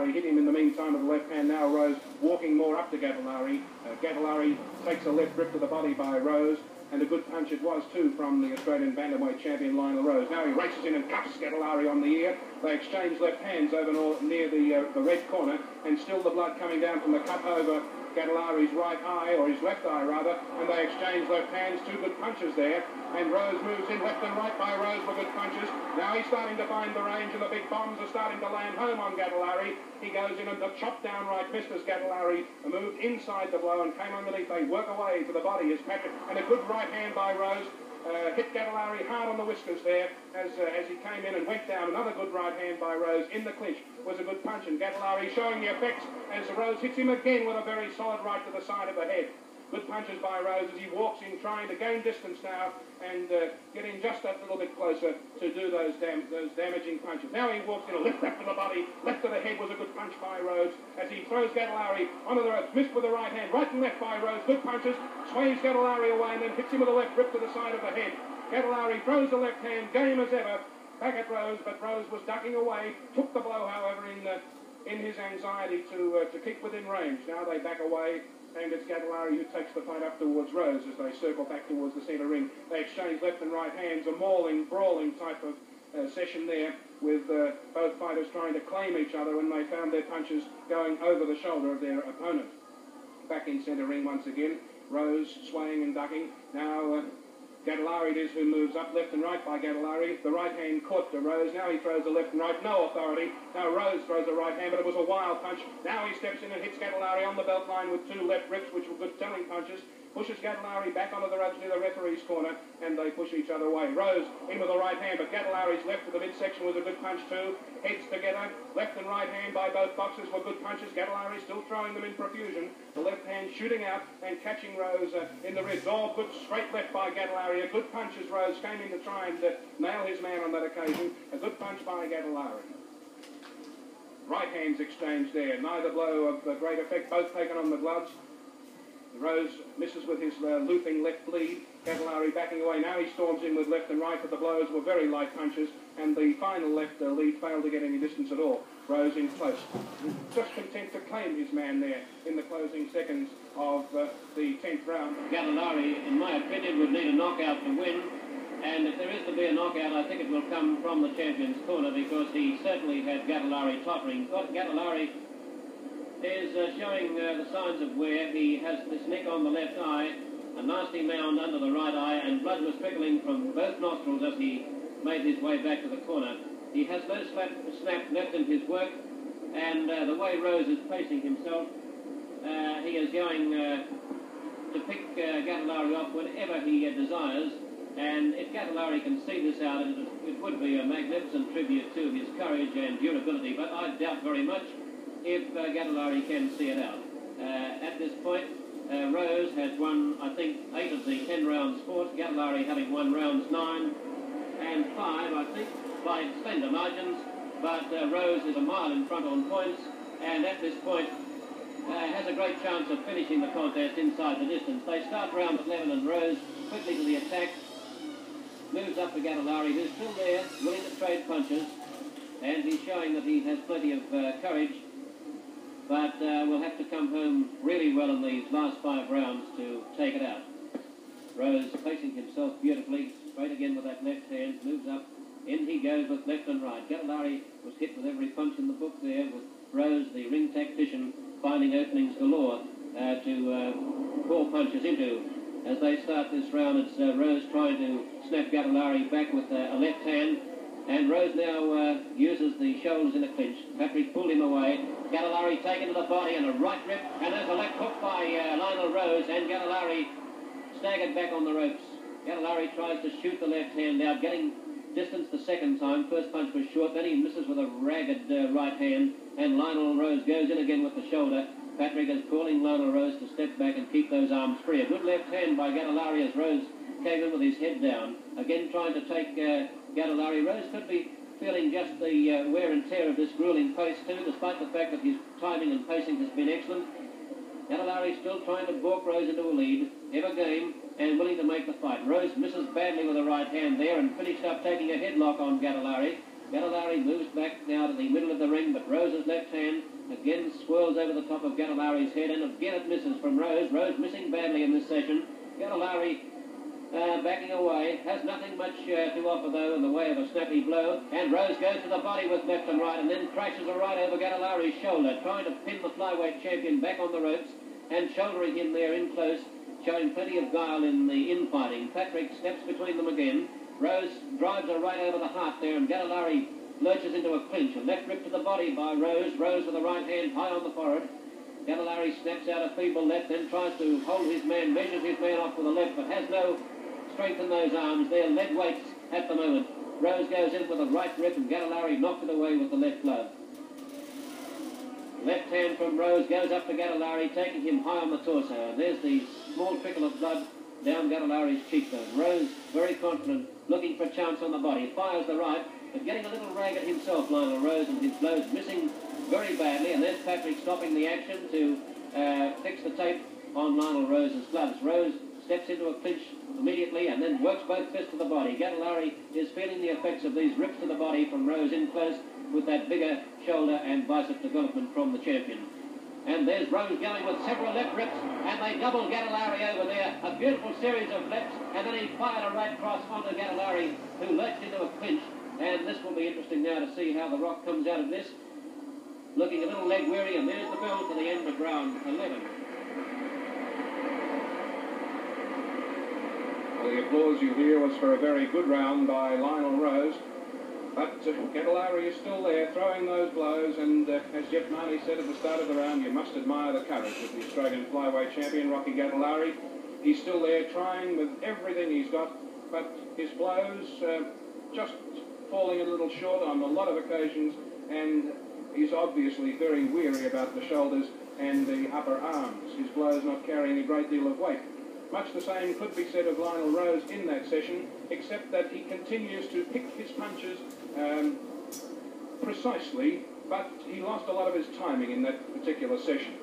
Gattellari hit him in the meantime with the left hand. Now Rose walking more up to Gattellari. Gattellari takes a left grip to the body by Rose, and a good punch it was too from the Australian bantamweight champion Lionel Rose. Now he races in and cuffs Gattellari on the ear. They exchange left hands over near the red corner, and still the blood coming down from the cut over Gattellari's right eye, or his left eye rather, and they exchange left hands. Two good punches there, and Rose moves in left and right by Rose for good punches. Now he's starting to find the range, and the big bombs are starting to land home on Gattellari. He goes in and the chop down right missed as Gattellari moved inside the blow and came underneath. They work away to the body as Patrick, and a good right hand by Rose hit Gattellari hard on the whiskers there as he came in and went down. Another good right hand by Rose in the clinch was a good punch, and Gattellari showing the effects as Rose hits him again with a very solid right to the side of the head. Good punches by Rose as he walks in, trying to gain distance now and getting just a little bit closer to do those damaging punches. Now he walks in, a left to the body, left to the head was a good punch by Rose as he throws Gattellari onto the ropes. Missed with the right hand, right and left by Rose. Good punches, sways Gattellari away and then hits him with a left grip to the side of the head. Gattellari throws the left hand, game as ever, back at Rose, but Rose was ducking away. Took the blow, however, in his anxiety to keep within range. Now they back away, and it's Gattellari who takes the fight up towards Rose as they circle back towards the centre ring. They exchange left and right hands, a mauling, brawling type of session there, with both fighters trying to claim each other, and they found their punches going over the shoulder of their opponent. Back in centre ring once again, Rose swaying and ducking. Now Gattellari it is who moves up, left and right by Gattellari. The right hand caught to Rose. Now he throws the left and right. No authority. Now Rose throws a right hand, but it was a wild punch. Now he steps in and hits Gattellari on the belt line with two left rips, which were good telling punches. Pushes Gattellari back onto the ropes near the referee's corner, and they push each other away. Rose in with the right hand, but Gattellari's left to the midsection was a good punch too. Heads together, left and right hand by both boxers were good punches. Gattellari still throwing them in profusion. The left hand shooting out and catching Rose in the ribs. All good straight left by Gattellari. A good punch as Rose came in to try and nail his man on that occasion. A good punch by Gattellari. Right hands exchanged there. Neither blow of great effect, both taken on the gloves. Rose misses with his looping left lead. Gattellari backing away. Now he storms in with left and right, but the blows were very light punches, and the final left lead failed to get any distance at all. Rose in close. Just content to claim his man there in the closing seconds of the 10th round. Gattellari, in my opinion, would need a knockout to win, and if there is to be a knockout, I think it will come from the champion's corner, because he certainly had Gattellari tottering. Gattellari is showing the signs of wear. He has this nick on the left eye, a nasty mound under the right eye, and blood was trickling from both nostrils as he made his way back to the corner. He has no snap left in his work, and the way Rose is pacing himself, he is going to pick Gattellari off whenever he desires, and if Gattellari can see this out, it would be a magnificent tribute to his courage and durability, but I doubt very much if Gattellari can see it out. At this point, Rose has won, I think, 8 of the 10 rounds fought, Gattellari having won rounds 9 and 5, I think, by slender margins, but Rose is a mile in front on points, and at this point has a great chance of finishing the contest inside the distance. They start round 11, and Rose quickly to the attack, moves up to Gattellari, who's still there, willing to trade punches, and he's showing that he has plenty of courage, but will have to come home really well in these last 5 rounds to take it out. Rose placing himself beautifully, straight again with that left hand, moves up, in he goes with left and right. Gattellari was hit with every punch in the book there, with Rose, the ring tactician, finding openings galore to pour punches into. As they start this round, it's Rose trying to snap Gattellari back with a left hand, and Rose now uses the shoulders in a clinch. Patrick pulled him away. Gattellari taken to the body and a right rip, and there's a left hook by Lionel Rose, and Gattellari staggered back on the ropes. Gattellari tries to shoot the left hand out, getting distance the second time. First punch was short, then he misses with a ragged right hand, and Lionel Rose goes in again with the shoulder. Patrick is calling Lionel Rose to step back and keep those arms free. A good left hand by Gattellari as Rose came in with his head down. Again trying to take Gattellari. Rose could be feeling just the wear and tear of this grueling pace too, despite the fact that his timing and pacing has been excellent. Gattellari still trying to balk Rose into a lead, ever game and willing to make the fight. Rose misses badly with a right hand there and finished up taking a headlock on Gattellari. Gattellari moves back now to the middle of the ring, but Rose's left hand again swirls over the top of Gattellari's head, and again it misses from Rose. Rose missing badly in this session. Gattellari backing away, has nothing much to offer though in the way of a snappy blow, and Rose goes to the body with left and right and then crashes a right over Gattellari's shoulder, trying to pin the flyweight champion back on the ropes and shouldering him there in close, showing plenty of guile in the infighting. Patrick steps between them again. Rose drives a right over the heart there, and Gattellari lurches into a clinch. A left rip to the body by Rose. Rose with the right hand high on the forehead. Gattellari snaps out a feeble left, then tries to hold his man, measures his man off with a left, but has no strength in those arms. They're lead weights at the moment. Rose goes in with a right rip, and Gattellari knocks it away with the left glove. Left hand from Rose goes up to Gattellari, taking him high on the torso. And there's the small trickle of blood down Gattellari's cheekbone. Rose, very confident, looking for a chance on the body. Fires the right, but getting a little ragged himself, Lionel Rose, and his blows missing very badly. And there's Patrick stopping the action to fix the tape on Lionel Rose's gloves. Rose steps into a clinch immediately and then works both fists to the body. Gattellari is feeling the effects of these rips to the body from Rose in close with that bigger shoulder and bicep development from the champion. And there's Rose going with several left rips, and they double Gattellari over there. A beautiful series of lefts, and then he fired a right cross onto Gattellari, who lurched into a clinch. And this will be interesting now to see how the Rock comes out of this. Looking a little leg weary, and there's the bell for the end of round 11. Well, the applause you hear was for a very good round by Lionel Rose. But Gattellari is still there, throwing those blows, and as Jeff Marney said at the start of the round, you must admire the courage of the Australian flyweight champion, Rocky Gattellari. He's still there, trying with everything he's got, but his blows just falling a little short on a lot of occasions, and he's obviously very weary about the shoulders and the upper arms. His blows not carrying a great deal of weight. Much the same could be said of Lionel Rose in that session, except that he continues to pick his punches precisely, but he lost a lot of his timing in that particular session.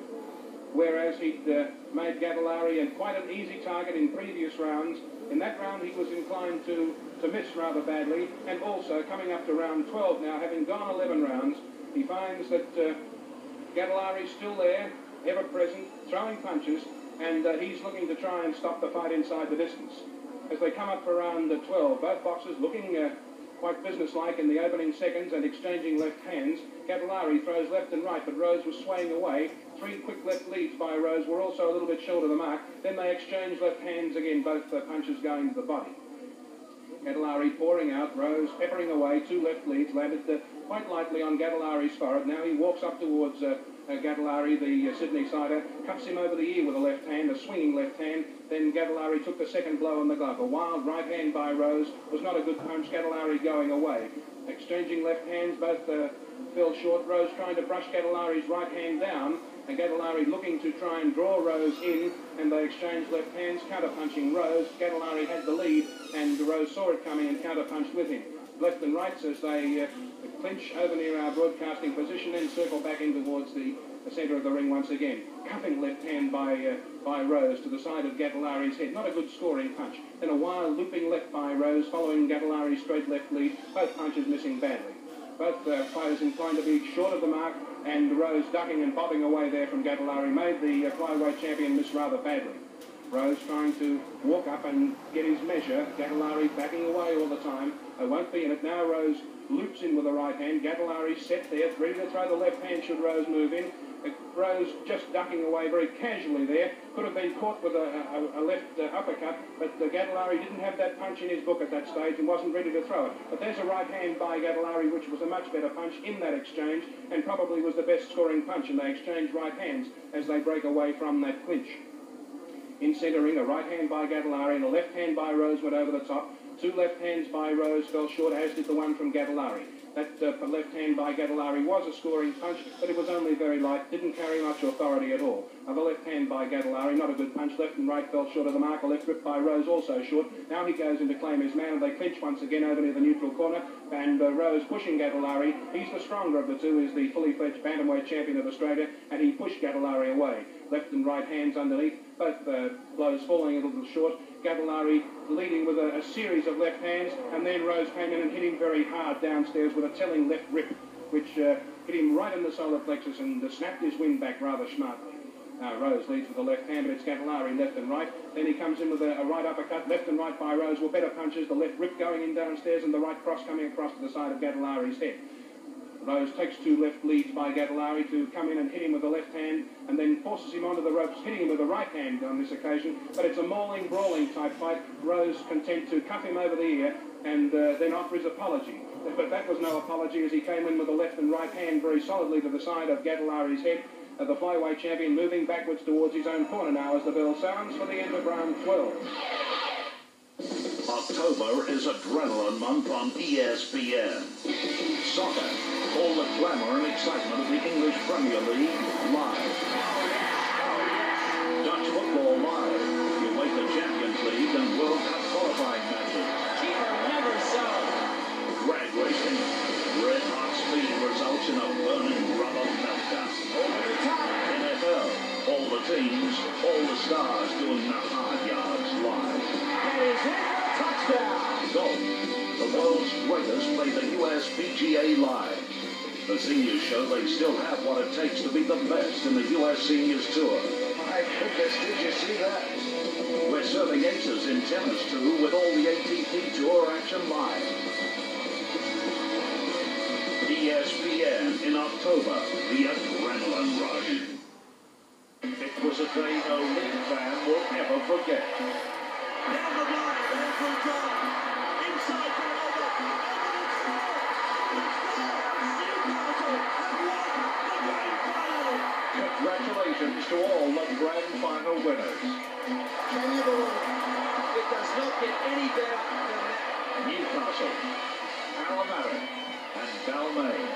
Whereas he'd made Gattellari quite an easy target in previous rounds, in that round he was inclined to miss rather badly, and also coming up to round 12 now, having gone 11 rounds, he finds that Gattellari's still there, ever present, throwing punches, and he's looking to try and stop the fight inside the distance. As they come up for round 12, both boxers looking quite businesslike in the opening seconds and exchanging left hands. Gattellari throws left and right, but Rose was swaying away. 3 quick left leads by Rose were also a little bit short of the mark. Then they exchange left hands again, both punches going to the body. Gattellari pouring out, Rose peppering away, 2 left leads, landed quite lightly on Gattellari's forehead. Now he walks up towards Gattellari, the Sydney sider, cuts him over the ear with a left hand, a swinging left hand. Then Gattellari took the second blow on the glove. A wild right hand by Rose was not a good punch. Gattellari going away. Exchanging left hands, both fell short. Rose trying to brush Gattellari's right hand down, and Gattellari looking to try and draw Rose in, and they exchanged left hands, counter-punching Rose. Gattellari had the lead, and Rose saw it coming and counter-punched with him. Left and rights as they clinch over near our broadcasting position and circle back in towards the centre of the ring once again. Cuffing left hand by Rose to the side of Gattellari's head. Not a good scoring punch. Then a wild looping left by Rose following Gattellari's straight left lead. Both punches missing badly. Both players inclined to be short of the mark, and Rose ducking and bobbing away there from Gattellari made the flyweight champion miss rather badly. Rose trying to walk up and get his measure. Gattellari backing away all the time. They won't be in it. Now Rose loops in with the right hand. Gattellari set there, ready to throw the left hand should Rose move in. Rose just ducking away very casually there. Could have been caught with a left uppercut, but Gattellari didn't have that punch in his book at that stage and wasn't ready to throw it. But there's a right hand by Gattellari, which was a much better punch in that exchange, and probably was the best scoring punch, and they exchange right hands as they break away from that clinch. In centering, a right hand by Gattellari and a left hand by Rose went over the top. 2 left hands by Rose fell short, as did the one from Gattellari. That left hand by Gattellari was a scoring punch, but it was only very light, didn't carry much authority at all. The left hand by Gattellari, not a good punch. Left and right fell short of the mark. A left rip by Rose also short. Now he goes in to claim his man, and they clinch once again over near the neutral corner. And Rose pushing Gattellari. He's the stronger of the two, is the fully fledged bantamweight champion of Australia, and he pushed Gattellari away. Left and right hands underneath. both blows falling a little short. Gattellari leading with a series of left hands, and then Rose came in and hit him very hard downstairs with a telling left rip, which hit him right in the solar plexus and snapped his wind back rather smartly. Rose leads with the left hand, but it's Gattellari left and right. Then he comes in with a right uppercut, left and right by Rose were better punches, the left rip going in downstairs and the right cross coming across to the side of Gattellari's head. Rose takes two left leads by Gattellari to come in and hit him with the left hand, and then forces him onto the ropes, hitting him with the right hand on this occasion. But it's a mauling, brawling type fight. Rose content to cuff him over the ear and then offer his apology. But that was no apology, as he came in with the left and right hand very solidly to the side of Gattellari's head. The flyweight champion moving backwards towards his own corner now as the bell sounds for the end of round 12. October is adrenaline month on ESPN. Soccer, all the glamour and excitement of the English Premier League live. Dutch football live. You wait the Champions League and World Cup qualifying matches. Cheaper never sold. Drag racing. Red hot speed results in a burning rubber meltdown. Over the top. NFL. All the teams, all the stars doing the hard yards live. That is it. Touchdown. Golf. The world's greatest play the USPGA live. The seniors show they still have what it takes to be the best in the US Seniors Tour. My goodness, did you see that? We're serving aces in tennis too, with all the ATP Tour action live. ESPN in October, the adrenaline rush. It was a day no League fan will ever forget. Down the line, Andrew John. Inside for Congratulations to all the grand final winners. Can you believe it? It does not get any better than that. Newcastle, Parramatta, and Balmain.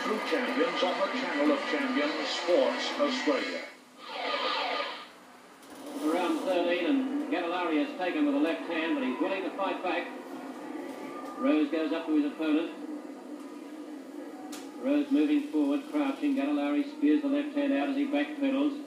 True champions on the Channel of Champions, Sports Australia. Round 13, and Gattellari has taken with the left hand, but he's willing to fight back. Rose goes up to his opponent. Rose moving forward, crouching. Gattellari spears the left hand out as he backpedals.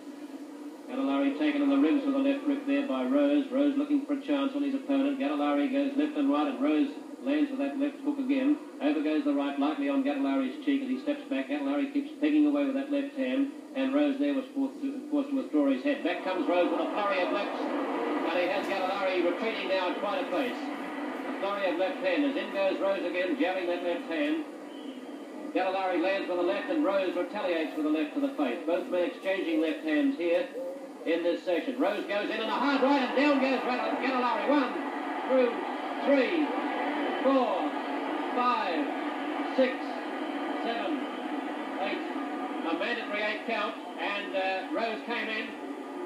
Gattellari taken on the ribs with a left rip there by Rose. Rose looking for a chance on his opponent. Gattellari goes left and right, and Rose lands with that left hook again. Over goes the right, lightly on Gattellari's cheek as he steps back. Gattellari keeps pegging away with that left hand, and Rose there was forced to withdraw his head. Back comes Rose with a flurry of lefts, and he has Gattellari retreating now at quite a pace. A flurry of left-handers. In goes Rose again, jabbing that left hand. Gattellari lands with the left, and Rose retaliates with the left to the face. Both men exchanging left hands here in this section. Rose goes in and a hard right, and down goes Gattellari. 1, 2, 3, 4, 5, 6, 7, 8. A mandatory 8 count, and Rose came in,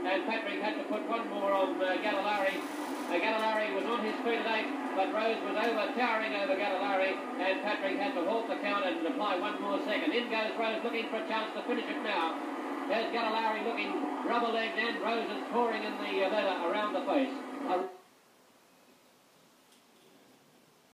and Patrick had to put one more on Gattellari. Gattellari was on his feet at 8, but Rose was towering over Gattellari, and Patrick had to halt the count and apply one more second. In goes Rose looking for a chance to finish it now. There's Gattellari looking rubber-legged, and Rose is pouring in the leather around the face.